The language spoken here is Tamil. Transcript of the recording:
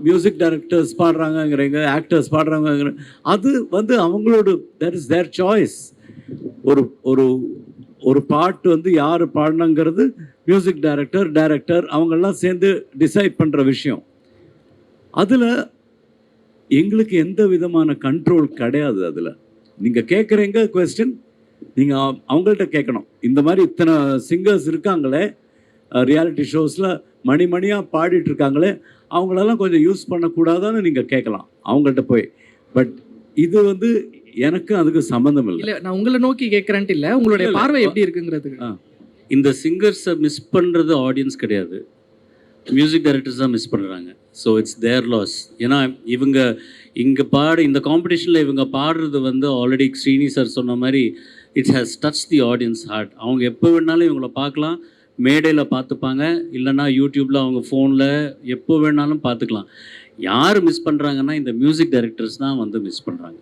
மியூசிக் டைரக்டர்ஸ் பாடுறாங்கங்கிறீங்க, ஆக்டர்ஸ் பாடுறாங்கங்கிற அது வந்து அவங்களோட தட் இஸ் தேர் சாய்ஸ். ஒரு ஒரு ஒரு பாட்டு வந்து யார் பாடணுங்கிறது மியூசிக் டைரக்டர் அவங்கெல்லாம் சேர்ந்து டிசைட் பண்ணுற விஷயம். அதில் எங்களுக்கு எந்த விதமான கண்ட்ரோல் கிடையாது. அதில் நீங்கள் கேட்குறீங்க கொஸ்டின், நீங்கள் அவங்கள்ட்ட கேட்கணும். இந்த மாதிரி இத்தனை சிங்கர்ஸ் இருக்காங்களே ரியாலிட்டி ஷோஸில் மணியாக பாடிட்டு இருக்காங்களே, அவங்களெல்லாம் கொஞ்சம் யூஸ் பண்ணக்கூடாதான்னு நீங்கள் கேட்கலாம் அவங்கள்ட்ட போய். பட் இது வந்து எனக்கு அதுக்கு சம்மந்தம் இல்லை. நான் உங்களை நோக்கி கேட்குறேன்ட்டு இல்லை, உங்களுடைய பார்வை எப்படி இருக்குங்கிறதுக்கு. இந்த சிங்கர்ஸை மிஸ் பண்ணுறது ஆடியன்ஸ் கிடையாது, மியூசிக் டைரக்டர்ஸ் தான் மிஸ் பண்ணுறாங்க. So it's their loss. ஏன்னா இவங்க இங்கே இந்த காம்படிஷனில் இவங்க பாடுறது வந்து ஆல்ரெடி ஸ்ரீனி சார் சொன்ன மாதிரி it's has touch the audience heart. அவங்க எப்போ வேணாலும் இவங்கள பார்க்கலாம், மேடையில் பார்த்துப்பாங்க, இல்லைனா யூடியூப்பில் அவங்க ஃபோனில் எப்போ வேணாலும் பார்த்துக்கலாம். யார் மிஸ் பண்ணுறாங்கன்னா இந்த மியூசிக் டைரக்டர்ஸ் தான் வந்து மிஸ் பண்ணுறாங்க.